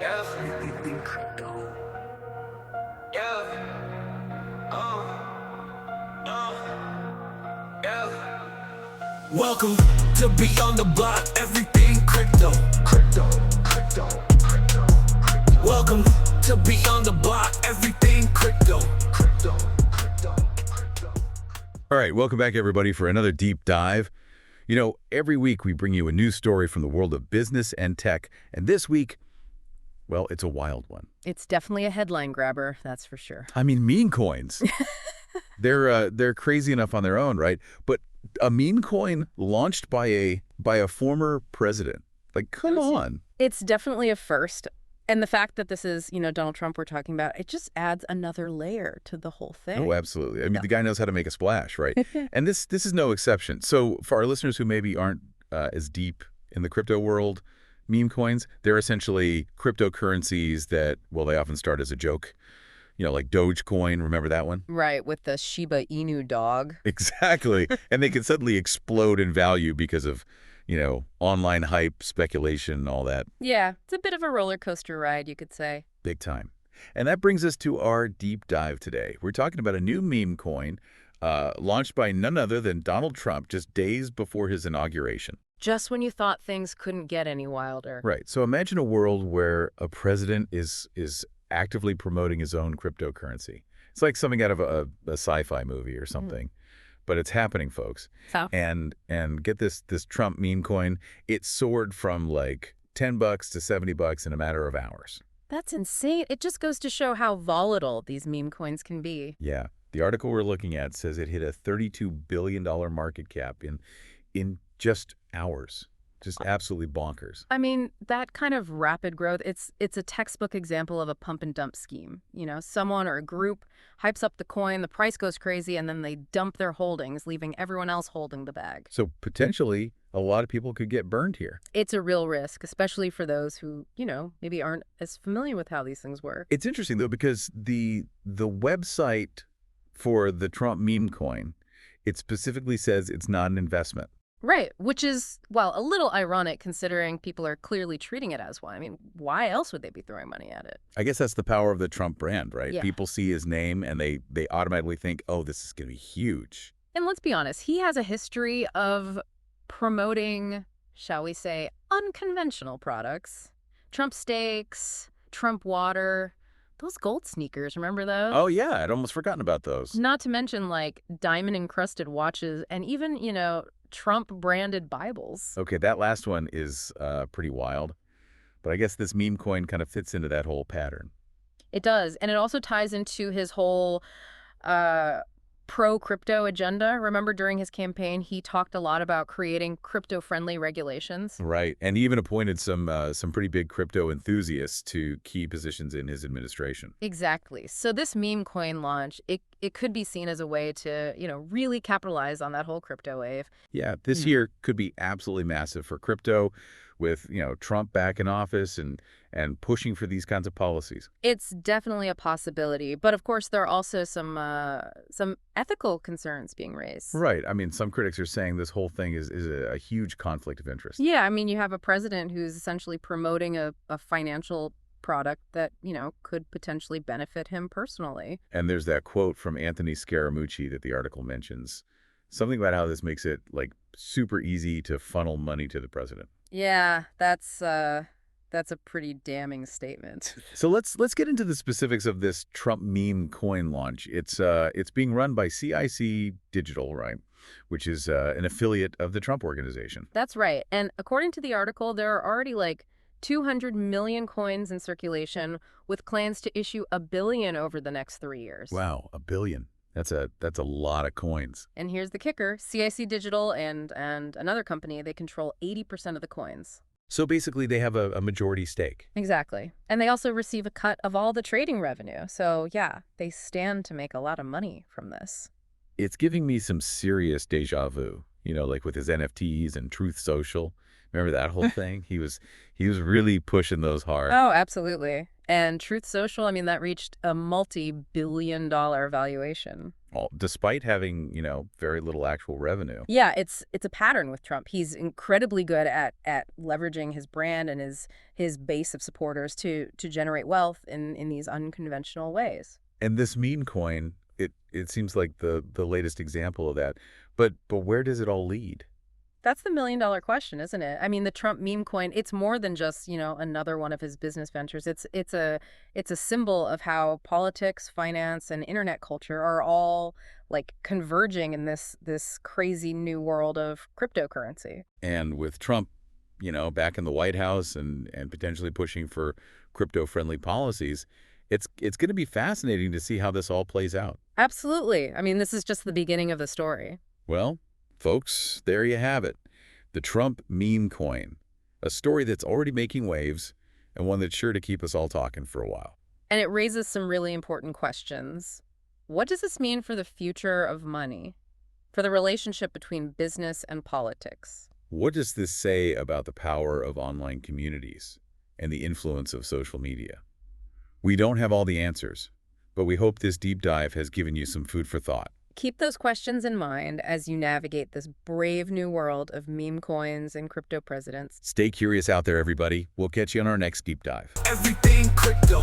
Yeah, yeah, yeah. Welcome to Beyond the Block, everything crypto. Welcome to Beyond the Block, everything crypto. All right, welcome back, everybody, for another deep dive. You know, every week we bring you a news story from the world of business and tech, and this week, well, it's a wild one. It's definitely a headline grabber, that's for sure. I mean, meme coins. They're crazy enough on their own, right? But a meme coin launched by a former president. Like, come on. It's definitely a first. And the fact that this is, Donald Trump we're talking about, it just adds another layer to the whole thing. Oh, absolutely. I mean, Yeah. the guy knows how to make a splash, right? And this is no exception. So for our listeners who maybe aren't as deep in the crypto world, meme coins, they're essentially cryptocurrencies that, well, they often start as a joke. You know, like Dogecoin, remember that one? Right, with the Shiba Inu dog. Exactly. And they can suddenly explode in value because of, online hype, speculation, all that. Yeah, it's a bit of a roller coaster ride, you could say. Big time. And that brings us to our deep dive today. We're talking about a new meme coin launched by none other than Donald Trump just days before his inauguration. Just when you thought things couldn't get any wilder. Right. So imagine a world where a president is actively promoting his own cryptocurrency. It's like something out of a sci-fi movie or something. But it's happening, folks. So? And get this Trump meme coin, it soared from like $10 to $70 in a matter of hours. That's insane. It just goes to show how volatile these meme coins can be. Yeah. The article we're looking at says it hit a $32 billion market cap in just hours. Just absolutely bonkers. I mean, that kind of rapid growth, it's a textbook example of a pump and dump scheme. Someone or a group hypes up the coin, the price goes crazy, and then they dump their holdings, leaving everyone else holding the bag. So potentially a lot of people could get burned here. It's a real risk, especially for those who, maybe aren't as familiar with how these things work. It's interesting, though, because the website for the Trump meme coin, it specifically says it's not an investment. Right, which is, well, a little ironic considering people are clearly treating it as one. I mean, why else would they be throwing money at it? I guess that's the power of the Trump brand, right? Yeah. People see his name and they automatically think, oh, this is going to be huge. And let's be honest, he has a history of promoting, shall we say, unconventional products. Trump steaks, Trump water, those gold sneakers, remember those? Oh, yeah, I'd almost forgotten about those. Not to mention, like, diamond-encrusted watches and even, Trump-branded Bibles. Okay, that last one is pretty wild. But I guess this meme coin kind of fits into that whole pattern. It does. And it also ties into his whole pro-crypto agenda. Remember during his campaign, he talked a lot about creating crypto-friendly regulations. Right, and he even appointed some pretty big crypto enthusiasts to key positions in his administration. Exactly. So this meme coin launch, it could be seen as a way to, really capitalize on that whole crypto wave. Yeah, this year could be absolutely massive for crypto with, Trump back in office and pushing for these kinds of policies. It's definitely a possibility. But of course, there are also some ethical concerns being raised. Right. I mean, some critics are saying this whole thing is a huge conflict of interest. Yeah, I mean, you have a president who's essentially promoting a financial product that, could potentially benefit him personally. And there's that quote from Anthony Scaramucci that the article mentions. Something about how this makes it, like, super easy to funnel money to the president. Yeah, that's a pretty damning statement. So let's get into the specifics of this Trump meme coin launch. It's being run by CIC Digital, right? Which is an affiliate of the Trump Organization. That's right. And according to the article, there are already like 200 million coins in circulation with plans to issue 1 billion over the next 3 years. Wow, 1 billion. That's a lot of coins. And here's the kicker. CIC Digital and another company, they control 80% of the coins. So basically they have a majority stake. Exactly. And they also receive a cut of all the trading revenue. So yeah, they stand to make a lot of money from this. It's giving me some serious deja vu, like with his NFTs and Truth Social. Remember that whole thing? He was really pushing those hard. Oh, absolutely. And Truth Social, I mean, that reached a multi-billion-dollar valuation. Despite having, very little actual revenue. Yeah, it's a pattern with Trump. He's incredibly good at leveraging his brand and his base of supporters to generate wealth in these unconventional ways. And this meme coin, it seems like the latest example of that. But where does it all lead? That's the million-dollar question, isn't it? I mean, the Trump meme coin, it's more than just, another one of his business ventures. It's a symbol of how politics, finance, and internet culture are all like converging in this crazy new world of cryptocurrency. And with Trump, back in the White House and potentially pushing for crypto-friendly policies, it's going to be fascinating to see how this all plays out. Absolutely. I mean, this is just the beginning of the story. Well, folks, there you have it. The Trump meme coin, a story that's already making waves and one that's sure to keep us all talking for a while. And it raises some really important questions. What does this mean for the future of money? For the relationship between business and politics? What does this say about the power of online communities and the influence of social media? We don't have all the answers, but we hope this deep dive has given you some food for thought. Keep those questions in mind as you navigate this brave new world of meme coins and crypto presidents. Stay curious out there, everybody. We'll catch you on our next deep dive. Everything crypto.